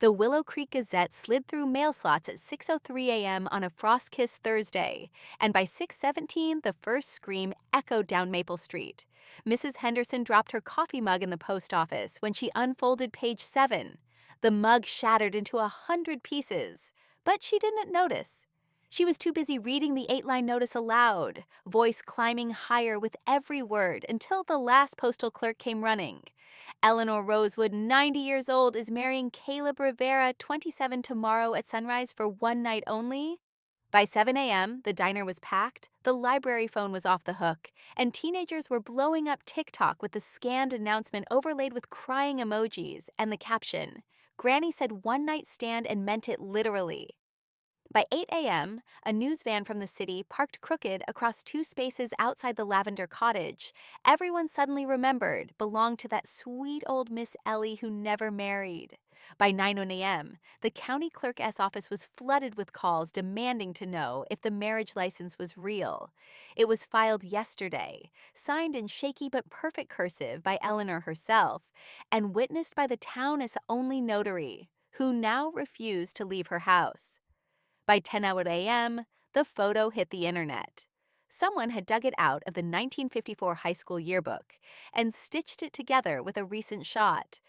The Willow Creek Gazette slid through mail slots at 6:03 a.m. on a frost-kissed Thursday, and by 6:17, the first scream echoed down Maple Street. Mrs. Henderson dropped her coffee mug in the post office when she unfolded page 7. The mug shattered into 100 pieces, but she didn't notice. She was too busy reading the 8-line notice aloud, voice climbing higher with every word until the last postal clerk came running. Eleanor Rosewood, 90 years old, is marrying Caleb Rivera, 27, tomorrow at sunrise for one night only. By 7 a.m., the diner was packed, the library phone was off the hook, and teenagers were blowing up TikTok with the scanned announcement overlaid with crying emojis and the caption, "Granny said one night stand and meant it literally." By 8 a.m., a news van from the city parked crooked across two spaces outside the Lavender Cottage. Everyone suddenly remembered belonged to that sweet old Miss Ellie who never married. By 9 a.m., the county clerk's office was flooded with calls demanding to know if the marriage license was real. It was filed yesterday, signed in shaky but perfect cursive by Eleanor herself, and witnessed by the town as only notary, who now refused to leave her house. By 10 a.m., the photo hit the internet. Someone had dug it out of the 1954 high school yearbook and stitched it together with a recent shot.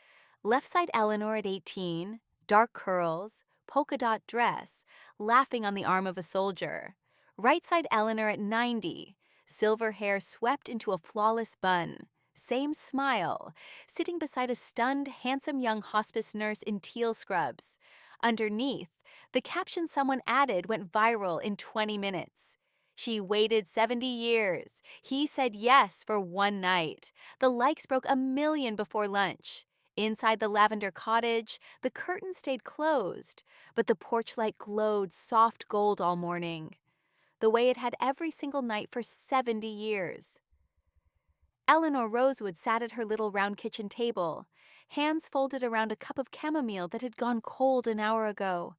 Left side Eleanor at 18, dark curls, polka dot dress, laughing on the arm of a soldier. Right side Eleanor at 90, silver hair swept into a flawless bun. Same smile, sitting beside a stunned, handsome young hospice nurse in teal scrubs. Underneath, the caption someone added went viral in 20 minutes. She waited 70 years. He said yes for one night. The likes broke 1 million before lunch. Inside the Lavender Cottage, the curtains stayed closed, but the porch light glowed soft gold all morning, the way it had every single night for 70 years. Eleanor Rosewood sat at her little round kitchen table, hands folded around a cup of chamomile that had gone cold an hour ago.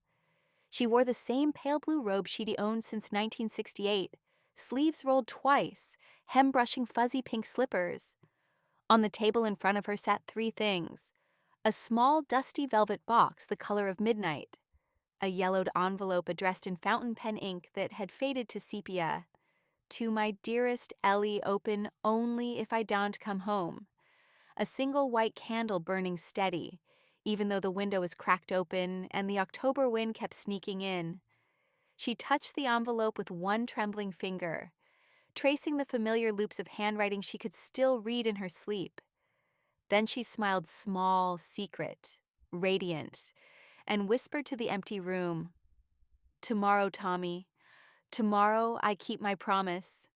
She wore the same pale blue robe she'd owned since 1968, sleeves rolled twice, hem brushing fuzzy pink slippers. On the table in front of her sat 3 things: a small, dusty velvet box the color of midnight, a yellowed envelope addressed in fountain pen ink that had faded to sepia, "To my dearest Ellie, open only if I don't come home," a single white candle burning steady, even though the window was cracked open and the October wind kept sneaking in. She touched the envelope with one trembling finger, tracing the familiar loops of handwriting she could still read in her sleep. Then she smiled small, secret, radiant, and whispered to the empty room, "Tomorrow, Tommy. Tomorrow I keep my promise."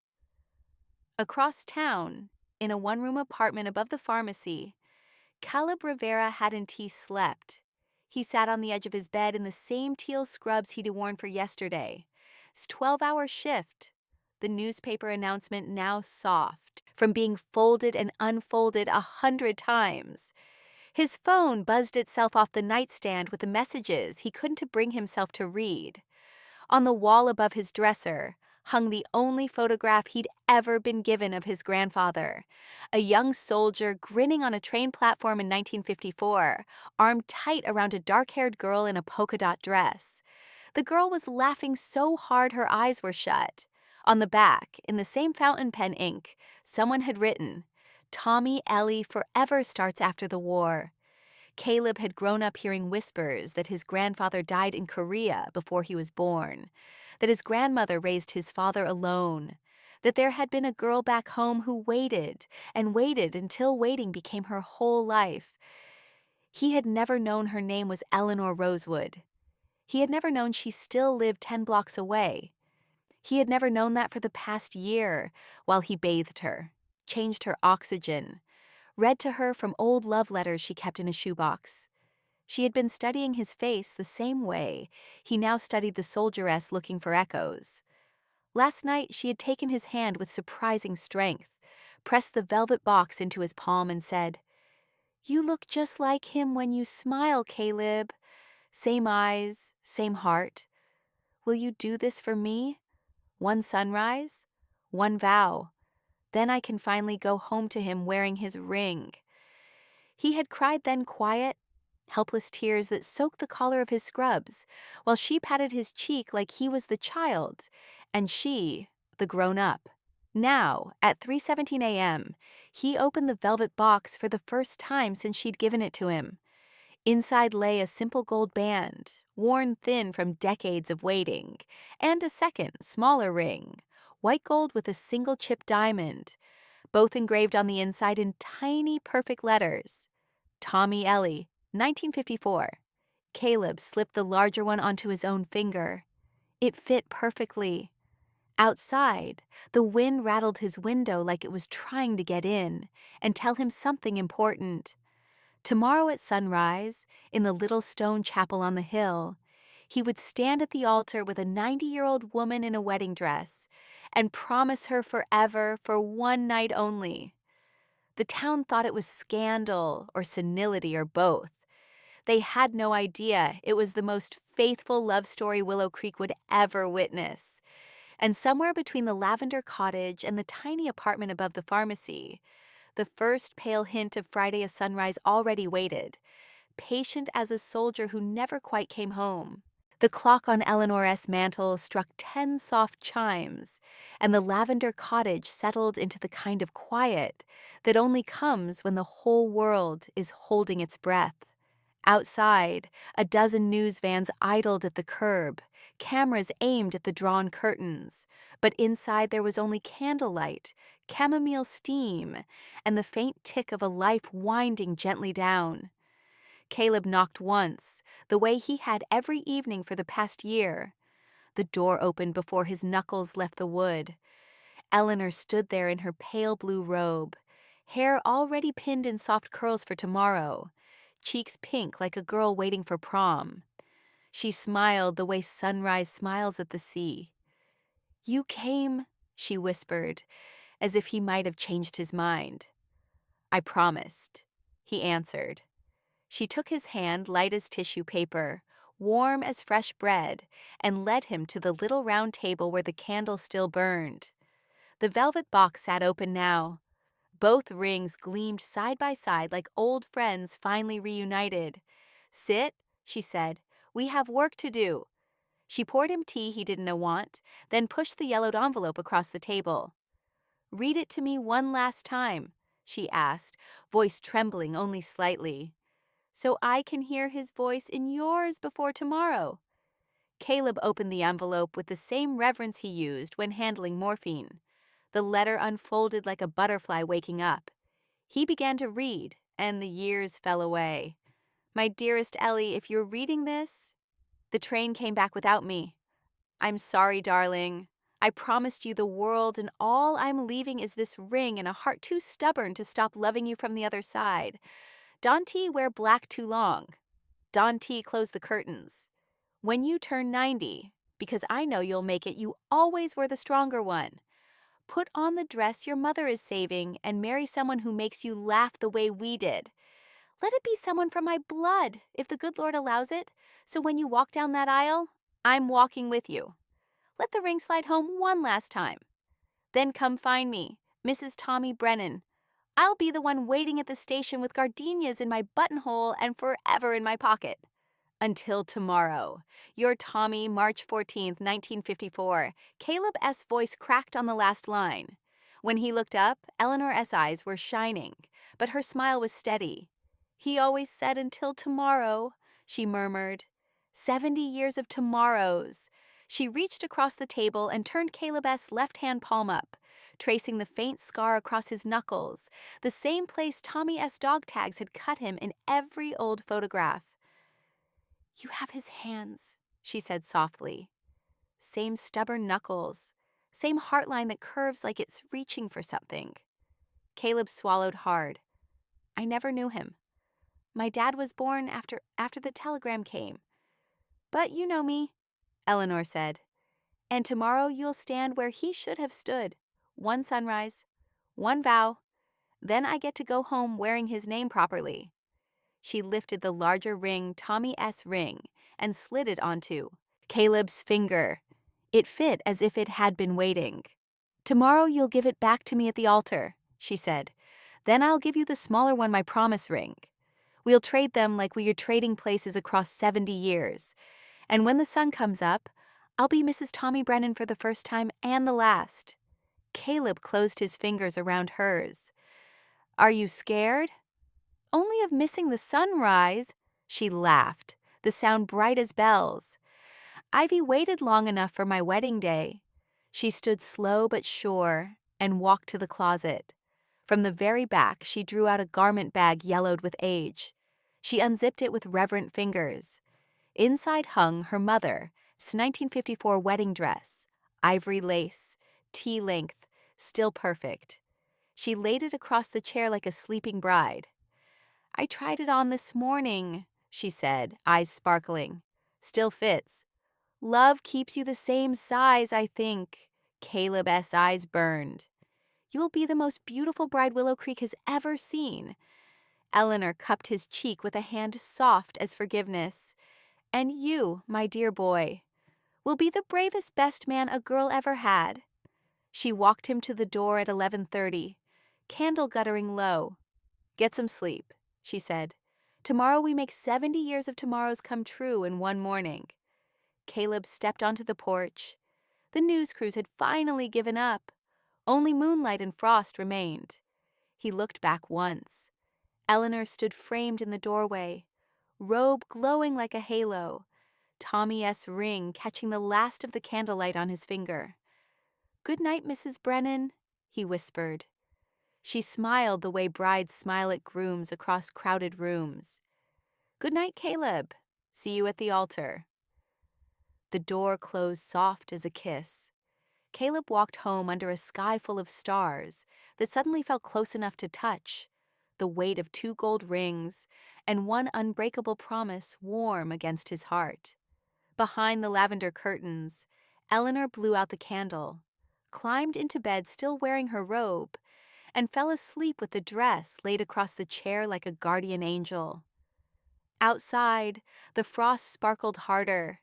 Across town, in a one-room apartment above the pharmacy, Caleb Rivera hadn't he slept. He sat on the edge of his bed in the same teal scrubs he'd worn for yesterday. His 12-hour shift. The newspaper announcement now soft, from being folded and unfolded 100 times. His phone buzzed itself off the nightstand with the messages he couldn't bring himself to read. On the wall above his dresser hung the only photograph he'd ever been given of his grandfather, a young soldier grinning on a train platform in 1954, armed tight around a dark-haired girl in a polka dot dress. The girl was laughing so hard her eyes were shut. On the back, in the same fountain pen ink, someone had written, "Tommy Ellie forever starts after the war." Caleb had grown up hearing whispers that his grandfather died in Korea before he was born, that his grandmother raised his father alone, that there had been a girl back home who waited and waited until waiting became her whole life. He had never known her name was Eleanor Rosewood. He had never known she still lived 10 blocks away. He had never known that for the past year while he bathed her, changed her oxygen, read to her from old love letters she kept in a shoebox. She had been studying his face the same way he now studied the soldieress looking for echoes. Last night she had taken his hand with surprising strength, pressed the velvet box into his palm and said, "You look just like him when you smile, Caleb. Same eyes, same heart. Will you do this for me? One sunrise, one vow. Then I can finally go home to him wearing his ring." He had cried then quiet helpless tears that soaked the collar of his scrubs, while she patted his cheek like he was the child, and she, the grown-up. Now, at 3:17 a.m., he opened the velvet box for the first time since she'd given it to him. Inside lay a simple gold band, worn thin from decades of waiting, and a second, smaller ring, white gold with a single chip diamond, both engraved on the inside in tiny, perfect letters. Tommy Ellie, 1954. Caleb slipped the larger one onto his own finger. It fit perfectly. Outside, the wind rattled his window like it was trying to get in and tell him something important. Tomorrow at sunrise, in the little stone chapel on the hill, he would stand at the altar with a 90-year-old woman in a wedding dress and promise her forever for one night only. The town thought it was scandal or senility or both. They had no idea it was the most faithful love story Willow Creek would ever witness. And somewhere between the lavender cottage and the tiny apartment above the pharmacy, the first pale hint of Friday a sunrise already waited, patient as a soldier who never quite came home. The clock on Eleanor S. mantel struck 10 soft chimes, and the lavender cottage settled into the kind of quiet that only comes when the whole world is holding its breath. Outside, a dozen news vans idled at the curb, cameras aimed at the drawn curtains, but inside there was only candlelight, chamomile steam, and the faint tick of a life winding gently down. Caleb knocked once, the way he had every evening for the past year. The door opened before his knuckles left the wood. Eleanor stood there in her pale blue robe, hair already pinned in soft curls for tomorrow, cheeks pink like a girl waiting for prom. She smiled the way sunrise smiles at the sea. "You came," she whispered, as if he might have changed his mind. "I promised," he answered. She took his hand, light as tissue paper, warm as fresh bread, and led him to the little round table where the candle still burned. The velvet box sat open now. Both rings gleamed side by side like old friends finally reunited. "Sit," she said. "We have work to do." She poured him tea he didn't want, then pushed the yellowed envelope across the table. "Read it to me one last time," she asked, voice trembling only slightly. "So I can hear his voice in yours before tomorrow." Caleb opened the envelope with the same reverence he used when handling morphine. The letter unfolded like a butterfly waking up. He began to read, and the years fell away. "My dearest Ellie, if you're reading this..." The train came back without me. "I'm sorry, darling. I promised you the world, and all I'm leaving is this ring and a heart too stubborn to stop loving you from the other side. Don T, wear black too long. Don T, close the curtains. When you turn 90, because I know you'll make it, you always wear the stronger one. Put on the dress your mother is saving and marry someone who makes you laugh the way we did. Let it be someone from my blood, if the good Lord allows it, so when you walk down that aisle, I'm walking with you. Let the ring slide home one last time. Then come find me, Mrs. Tommy Brennan. I'll be the one waiting at the station with gardenias in my buttonhole and forever in my pocket. Until tomorrow. Your Tommy, March 14th, 1954. Caleb S. voice cracked on the last line. When he looked up, Eleanor S. eyes were shining, but her smile was steady. "He always said until tomorrow," she murmured. 70 years of tomorrows. She reached across the table and turned Caleb S. left-hand palm up, tracing the faint scar across his knuckles, the same place Tommy S. dog tags had cut him in every old photograph. "You have his hands," she said softly. "Same stubborn knuckles, same heartline that curves like it's reaching for something." Caleb swallowed hard. "I never knew him. My dad was born after the telegram came. But you know me," Eleanor said. "And tomorrow you'll stand where he should have stood. One sunrise, one vow. Then I get to go home wearing his name properly." She lifted the larger ring, Tommy S. ring, and slid it onto Caleb's finger. It fit as if it had been waiting. "Tomorrow you'll give it back to me at the altar," she said. "Then I'll give you the smaller one, my promise ring. We'll trade them like we are trading places across 70 years. And when the sun comes up, I'll be Mrs. Tommy Brennan for the first time and the last." Caleb closed his fingers around hers. "Are you scared?" "Only of missing the sunrise." She laughed, the sound bright as bells. "Ivy waited long enough for my wedding day." She stood slow but sure and walked to the closet. From the very back, she drew out a garment bag yellowed with age. She unzipped it with reverent fingers. Inside hung her mother's 1954 wedding dress, ivory lace, tea-length, still perfect. She laid it across the chair like a sleeping bride. "I tried it on this morning," she said, eyes sparkling. "Still fits. Love keeps you the same size, I think." Caleb's eyes burned. "You will be the most beautiful bride Willow Creek has ever seen." Eleanor cupped his cheek with a hand soft as forgiveness. "And you, my dear boy, will be the bravest best man a girl ever had." She walked him to the door at 11:30, candle guttering low. "Get some sleep," she said. "Tomorrow we make 70 years of tomorrows come true in one morning." Caleb stepped onto the porch. The news crews had finally given up. Only moonlight and frost remained. He looked back once. Eleanor stood framed in the doorway, robe glowing like a halo, Tommy's ring catching the last of the candlelight on his finger. "Good night, Mrs. Brennan," he whispered. She smiled the way brides smile at grooms across crowded rooms. "Good night, Caleb. See you at the altar." The door closed soft as a kiss. Caleb walked home under a sky full of stars that suddenly felt close enough to touch, the weight of 2 gold rings and one unbreakable promise warm against his heart. Behind the lavender curtains, Eleanor blew out the candle, climbed into bed still wearing her robe, and fell asleep with the dress laid across the chair like a guardian angel. Outside, the frost sparkled harder,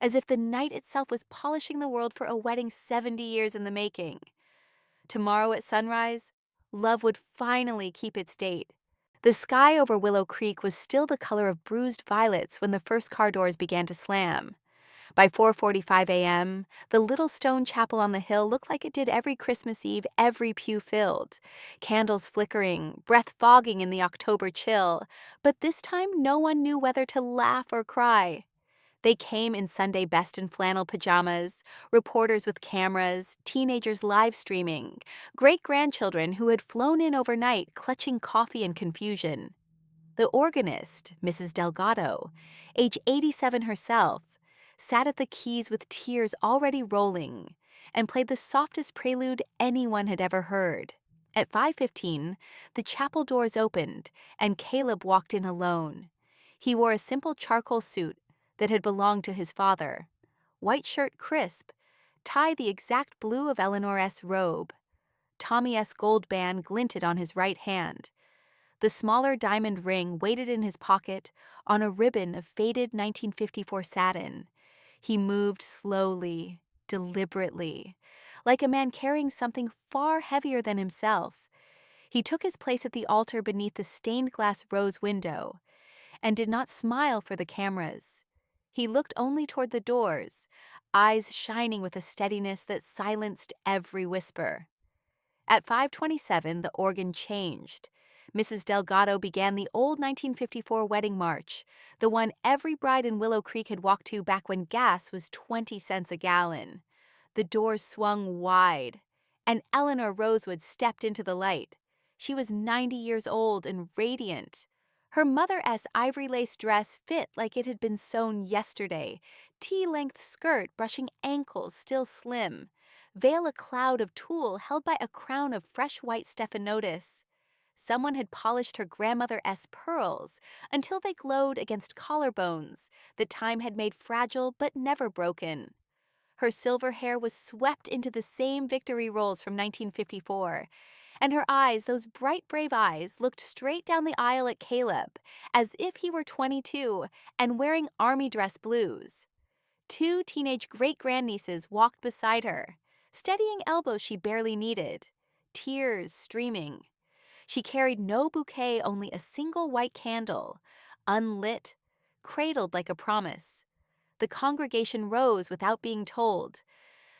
as if the night itself was polishing the world for a wedding 70 years in the making. Tomorrow at sunrise, love would finally keep its date. The sky over Willow Creek was still the color of bruised violets when the first car doors began to slam. By 4:45 a.m., the little stone chapel on the hill looked like it did every Christmas Eve, every pew filled. Candles flickering, breath fogging in the October chill. But this time, no one knew whether to laugh or cry. They came in Sunday best and flannel pajamas, reporters with cameras, teenagers live streaming, great-grandchildren who had flown in overnight clutching coffee and confusion. The organist, Mrs. Delgado, age 87 herself, sat at the keys with tears already rolling and played the softest prelude anyone had ever heard. At 5:15, the chapel doors opened and Caleb walked in alone. He wore a simple charcoal suit that had belonged to his father, white shirt crisp, tie the exact blue of Eleanor's robe. Tommy's gold band glinted on his right hand. The smaller diamond ring waited in his pocket on a ribbon of faded 1954 satin. He moved slowly, deliberately, like a man carrying something far heavier than himself. He took his place at the altar beneath the stained glass rose window and did not smile for the cameras. He looked only toward the doors, eyes shining with a steadiness that silenced every whisper. At 5:27, the organ changed. Mrs. Delgado began the old 1954 wedding march, the one every bride in Willow Creek had walked to back when gas was 20 cents a gallon. The doors swung wide, and Eleanor Rosewood stepped into the light. She was 90 years old and radiant. Her mother's ivory lace dress fit like it had been sewn yesterday, tea-length skirt brushing ankles still slim, veil a cloud of tulle held by a crown of fresh white stephanotis. Someone had polished her grandmother's pearls until they glowed against collarbones that time had made fragile but never broken. Her silver hair was swept into the same victory rolls from 1954, and her eyes, those bright, brave eyes, looked straight down the aisle at Caleb, as if he were 22 and wearing army dress blues. 2 teenage great-grandnieces walked beside her, steadying elbows she barely needed, tears streaming. She carried no bouquet, only a single white candle, unlit, cradled like a promise. The congregation rose without being told.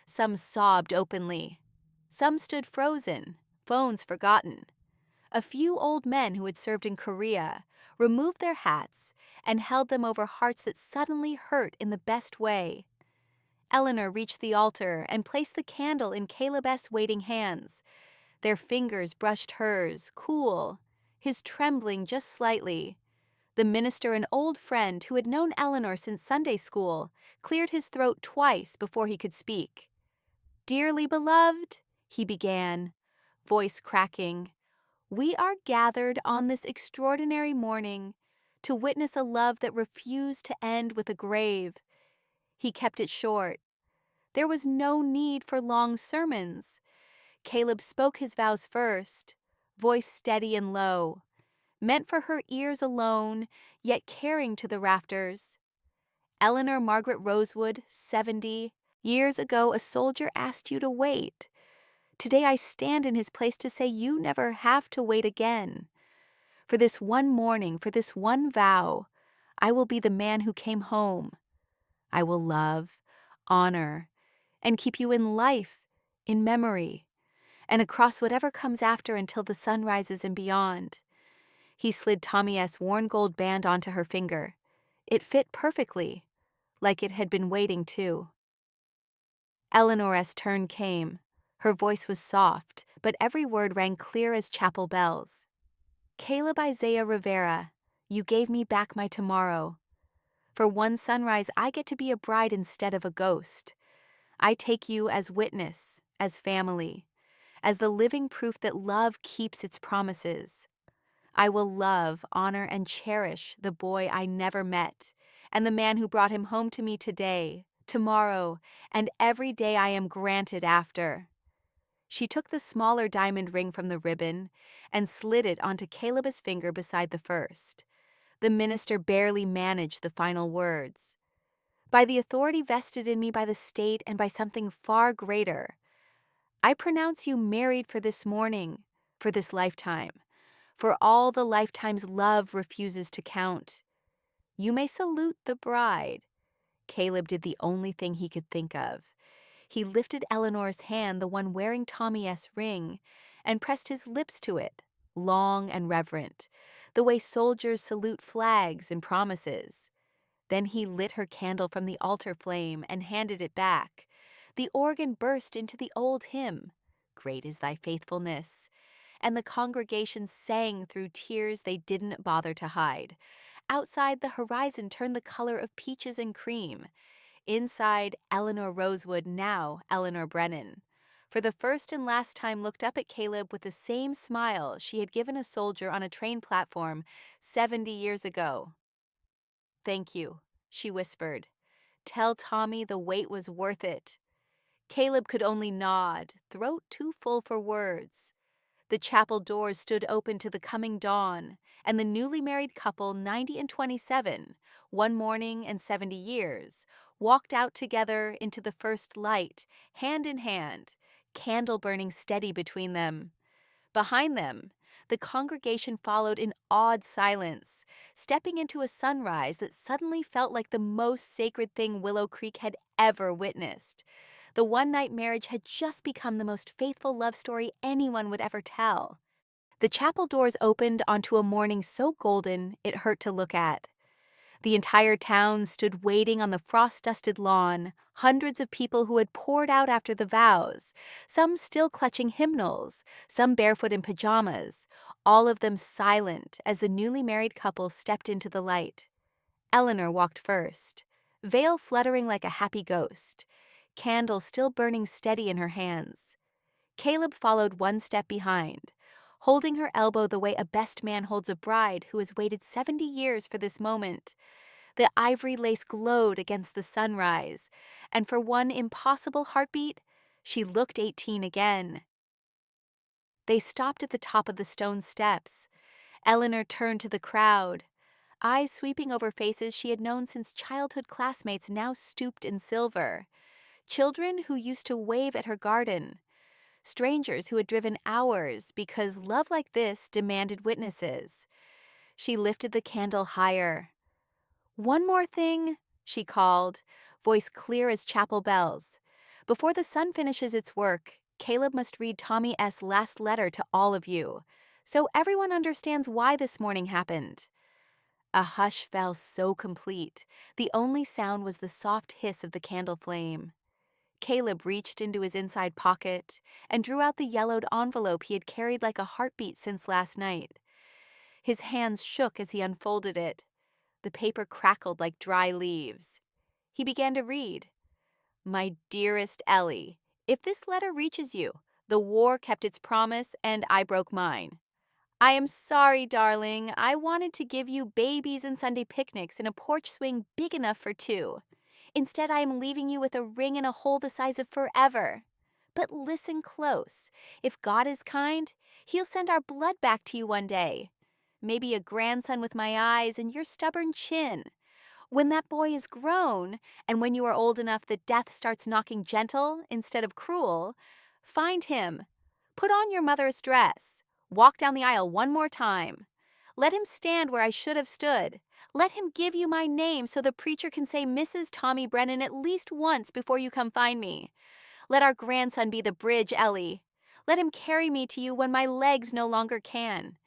Some sobbed openly. Some stood frozen, phones forgotten. A few old men who had served in Korea removed their hats and held them over hearts that suddenly hurt in the best way. Eleanor reached the altar and placed the candle in Caleb's waiting hands. Their fingers brushed hers, cool, his trembling just slightly. The minister, an old friend who had known Eleanor since Sunday school, cleared his throat twice before he could speak. "Dearly beloved," he began, voice cracking, "we are gathered on this extraordinary morning to witness a love that refused to end with a grave." He kept it short. There was no need for long sermons. Caleb spoke his vows first, voice steady and low, meant for her ears alone, yet carrying to the rafters. "Eleanor Margaret Rosewood, 70. Years ago, a soldier asked you to wait. Today I stand in his place to say you never have to wait again. For this one morning, for this one vow, I will be the man who came home. I will love, honor, and keep you in life, in memory, and across whatever comes after until the sun rises and beyond." He slid Tommy's worn gold band onto her finger. It fit perfectly, like it had been waiting too. Eleanor's turn came. Her voice was soft, but every word rang clear as chapel bells. "Caleb Isaiah Rivera, you gave me back my tomorrow. For one sunrise, I get to be a bride instead of a ghost. I take you as witness, as family, as the living proof that love keeps its promises. I will love, honor, and cherish the boy I never met, and the man who brought him home to me today, tomorrow, and every day I am granted after." She took the smaller diamond ring from the ribbon and slid it onto Caleb's finger beside the first. The minister barely managed the final words. "By the authority vested in me by the state and by something far greater, I pronounce you married for this morning, for this lifetime, for all the lifetimes love refuses to count. You may salute the bride." Caleb did the only thing he could think of. He lifted Eleanor's hand, the one wearing Tommy's ring, and pressed his lips to it, long and reverent, the way soldiers salute flags and promises. Then he lit her candle from the altar flame and handed it back. The organ burst into the old hymn, "Great is thy faithfulness," and the congregation sang through tears they didn't bother to hide. Outside, the horizon turned the color of peaches and cream. Inside, Eleanor Rosewood, now Eleanor Brennan, for the first and last time looked up at Caleb with the same smile she had given a soldier on a train platform 70 years ago. "Thank you," she whispered. "Tell Tommy the wait was worth it." Caleb could only nod, throat too full for words. The chapel doors stood open to the coming dawn, and the newly married couple, 90 and 27, one morning and 70 years, walked out together into the first light, hand in hand, candle burning steady between them. Behind them, the congregation followed in awed silence, stepping into a sunrise that suddenly felt like the most sacred thing Willow Creek had ever witnessed. The one-night marriage had just become the most faithful love story anyone would ever tell. The chapel doors opened onto a morning so golden it hurt to look at. The entire town stood waiting on the frost-dusted lawn, hundreds of people who had poured out after the vows, some still clutching hymnals, some barefoot in pajamas, all of them silent as the newly married couple stepped into the light. Eleanor walked first, veil fluttering like a happy ghost, candle still burning steady in her hands. Caleb followed one step behind, holding her elbow the way a best man holds a bride who has waited 70 years for this moment. The ivory lace glowed against the sunrise, and for one impossible heartbeat, she looked 18 again. They stopped at the top of the stone steps. Eleanor turned to the crowd. Eyes sweeping over faces she had known since childhood classmates now stooped in silver. Children who used to wave at her garden. strangers who had driven hours because love like this demanded witnesses. She lifted the candle higher. "One more thing," she called, voice clear as chapel bells. "Before the sun finishes its work, Caleb must read Tommy S.'s last letter to all of you, so everyone understands why this morning happened." A hush fell so complete, the only sound was the soft hiss of the candle flame. Caleb reached into his inside pocket and drew out the yellowed envelope he had carried like a heartbeat since last night. His hands shook as he unfolded it. The paper crackled like dry leaves. He began to read. "My dearest Ellie, if this letter reaches you, the war kept its promise and I broke mine. I am sorry, darling. I wanted to give you babies and Sunday picnics and a porch swing big enough for two. Instead, I am leaving you with a ring and a hole the size of forever. But listen close. If God is kind, He'll send our blood back to you one day. Maybe a grandson with my eyes and your stubborn chin. When that boy is grown, and when you are old enough that death starts knocking gentle instead of cruel, find him. Put on your mother's dress. Walk down the aisle one more time. Let him stand where I should have stood. Let him give you my name so the preacher can say Mrs. Tommy Brennan at least once before you come find me. Let our grandson be the bridge, Ellie. Let him carry me to you when my legs no longer can.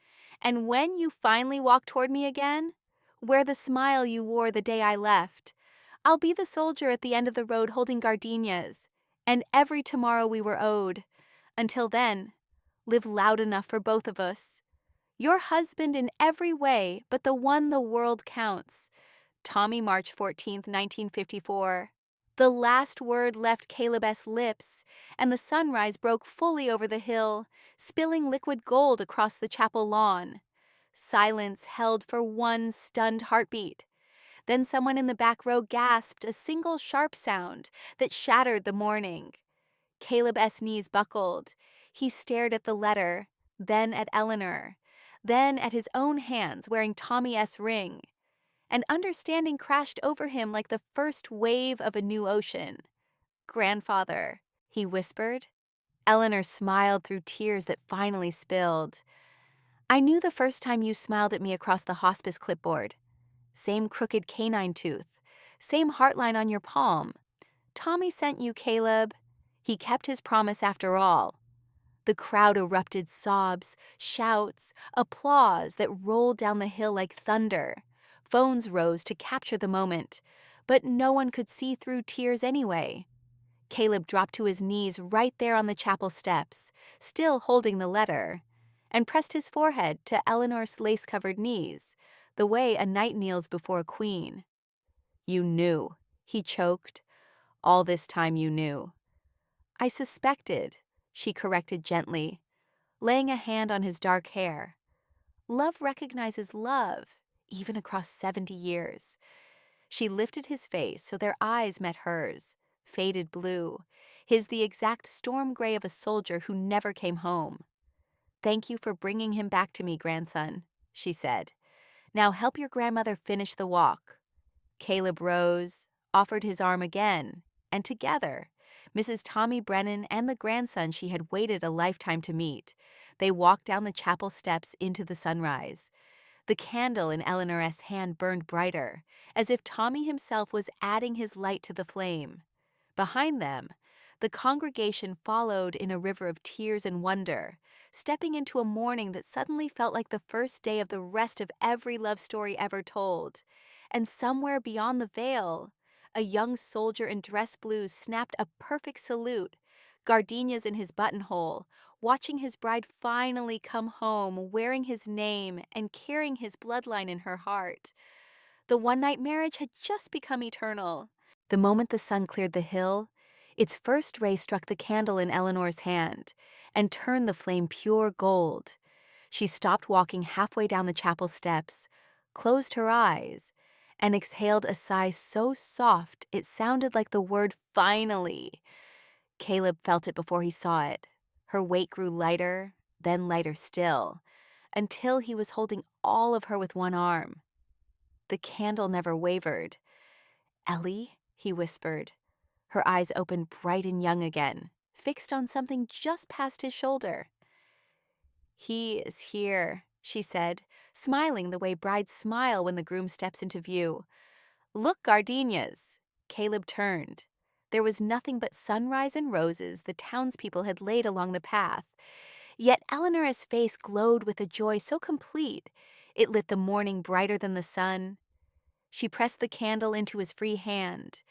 And when you finally walk toward me again, wear the smile you wore the day I left. I'll be the soldier at the end of the road holding gardenias, and every tomorrow we were owed. Until then, live loud enough for both of us. Your husband in every way, but the one the world counts. Tommy, March 14th, 1954. The last word left Caleb S. lips, and the sunrise broke fully over the hill, spilling liquid gold across the chapel lawn. Silence held for one stunned heartbeat. Then someone in the back row gasped a single sharp sound that shattered the morning. Caleb S. knees buckled. He stared at the letter, then at Eleanor, then at his own hands wearing Tommy S. ring. And understanding crashed over him like the first wave of a new ocean. "Grandfather," he whispered. Eleanor smiled through tears that finally spilled. "I knew the first time you smiled at me across the hospice clipboard. Same crooked canine tooth, same heartline on your palm. Tommy sent you, Caleb. He kept his promise after all." The crowd erupted sobs, shouts, applause that rolled down the hill like thunder. Phones rose to capture the moment, but no one could see through tears anyway. Caleb dropped to his knees right there on the chapel steps, still holding the letter, and pressed his forehead to Eleanor's lace-covered knees, the way a knight kneels before a queen. "You knew," he choked. "All this time you knew." "I suspected," she corrected gently, laying a hand on his dark hair. "Love recognizes love, even across 70 years. She lifted his face so their eyes met hers, faded blue, his the exact storm gray of a soldier who never came home. "Thank you for bringing him back to me, grandson," she said. "Now help your grandmother finish the walk." Caleb rose, offered his arm again, and together, Mrs. Tommy Brennan and the grandson she had waited a lifetime to meet, they walked down the chapel steps into the sunrise. The candle in Eleanor S.'s hand burned brighter, as if Tommy himself was adding his light to the flame. Behind them, the congregation followed in a river of tears and wonder, stepping into a morning that suddenly felt like the first day of the rest of every love story ever told. And somewhere beyond the veil, a young soldier in dress blues snapped a perfect salute, gardenias in his buttonhole, watching his bride finally come home, wearing his name and carrying his bloodline in her heart. The one-night marriage had just become eternal. The moment the sun cleared the hill, its first ray struck the candle in Eleanor's hand and turned the flame pure gold. She stopped walking halfway down the chapel steps, closed her eyes, and exhaled a sigh so soft it sounded like the word finally. Caleb felt it before he saw it. Her weight grew lighter, then lighter still, until he was holding all of her with one arm. The candle never wavered. "Ellie," he whispered. Her eyes opened bright and young again. fixed on something just past his shoulder. "He is here," she said, smiling the way brides smile when the groom steps into view. "Look, gardenias." Caleb turned. There was nothing but sunrise and roses the townspeople had laid along the path. Yet Eleanor's face glowed with a joy so complete, it lit the morning brighter than the sun. She pressed the candle into his free hand,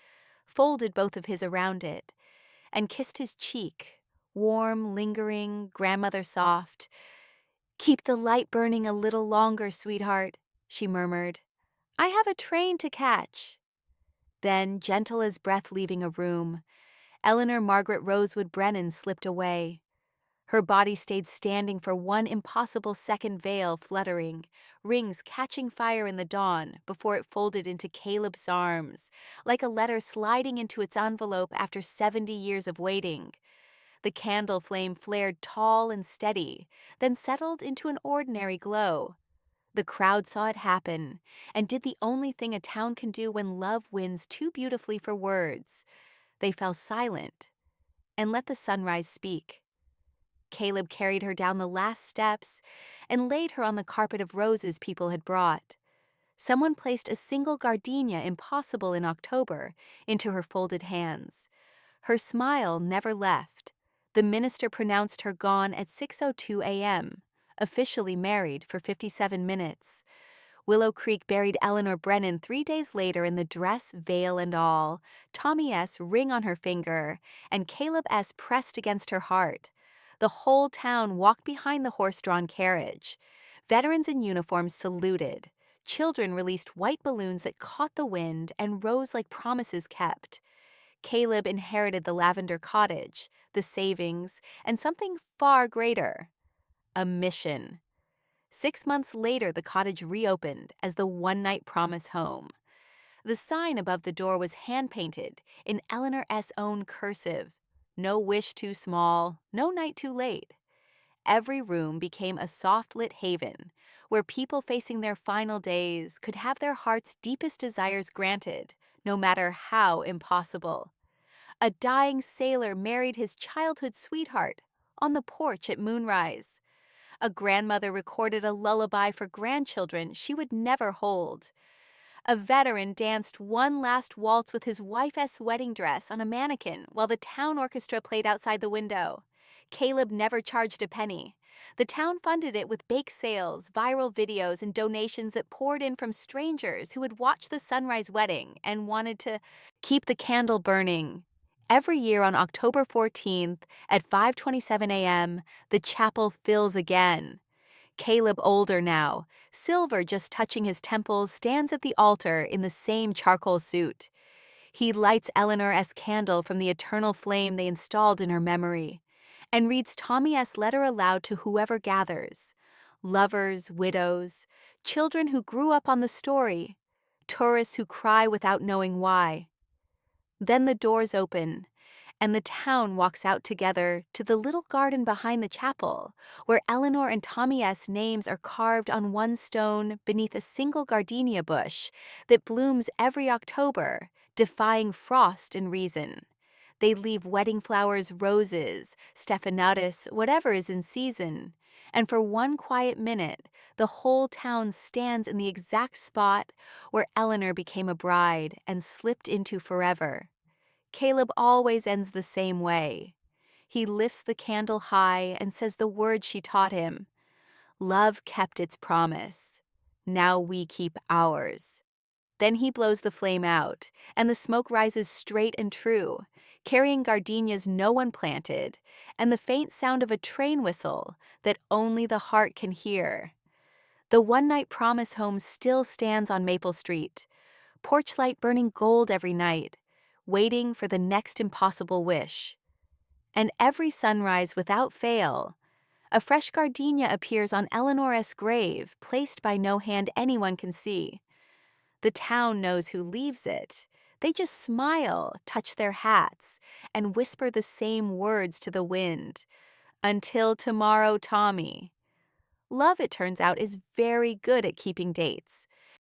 folded both of his around it, and kissed his cheek, warm, lingering, grandmother soft. "Keep the light burning a little longer, sweetheart," she murmured. "I have a train to catch." Then, gentle as breath leaving a room, Eleanor Margaret Rosewood Brennan slipped away. Her body stayed standing for one impossible second, veil fluttering, rings catching fire in the dawn before it folded into Caleb's arms, like a letter sliding into its envelope after 70 years of waiting. The candle flame flared tall and steady, then settled into an ordinary glow. The crowd saw it happen and did the only thing a town can do when love wins too beautifully for words. They fell silent and let the sunrise speak. Caleb carried her down the last steps and laid her on the carpet of roses people had brought. Someone placed a single gardenia impossible in October into her folded hands. Her smile never left. The minister pronounced her gone at 6:02 a.m., officially married for 57 minutes. Willow Creek buried Eleanor Brennan 3 days later in the dress, veil, and all, Tommy S. ring on her finger, and Caleb S. pressed against her heart. The whole town walked behind the horse-drawn carriage. Veterans in uniforms saluted. Children released white balloons that caught the wind and rose like promises kept. Caleb inherited the Lavender Cottage, the savings, and something far greater: a mission. 6 months later, the cottage reopened as the one-night promise home. The sign above the door was hand-painted in Eleanor S. own cursive. No wish too small, no night too late. Every room became a soft-lit haven where people facing their final days could have their heart's deepest desires granted, no matter how impossible. A dying sailor married his childhood sweetheart on the porch at moonrise. A grandmother recorded a lullaby for grandchildren she would never hold. A veteran danced one last waltz with his wife's wedding dress on a mannequin while the town orchestra played outside the window. Caleb never charged a penny. The town funded it with bake sales, viral videos, and donations that poured in from strangers who had watched the sunrise wedding and wanted to keep the candle burning. Every year on October 14th at 5:27 a.m., the chapel fills again. Caleb, older now, silver just touching his temples, stands at the altar in the same charcoal suit. He lights Eleanor S. candle from the eternal flame they installed in her memory, and reads Tommy S. letter aloud to whoever gathers: lovers, widows, children who grew up on the story, tourists who cry without knowing why. Then the doors open, and the town walks out together to the little garden behind the chapel, where Eleanor and Tommy S. names are carved on one stone beneath a single gardenia bush that blooms every October, defying frost and reason. They leave wedding flowers, roses, stephanotis, whatever is in season. And for one quiet minute, the whole town stands in the exact spot where Eleanor became a bride and slipped into forever. Caleb always ends the same way. He lifts the candle high and says the words she taught him. Love kept its promise. Now we keep ours. Then he blows the flame out, and the smoke rises straight and true, carrying gardenias no one planted, and the faint sound of a train whistle that only the heart can hear. The one-night promise home still stands on Maple Street, porch light burning gold every night, waiting for the next impossible wish. And every sunrise without fail, a fresh gardenia appears on Eleanor's grave, placed by no hand anyone can see. The town knows who leaves it. They just smile, touch their hats, and whisper the same words to the wind. Until tomorrow, Tommy. Love, it turns out, is very good at keeping dates.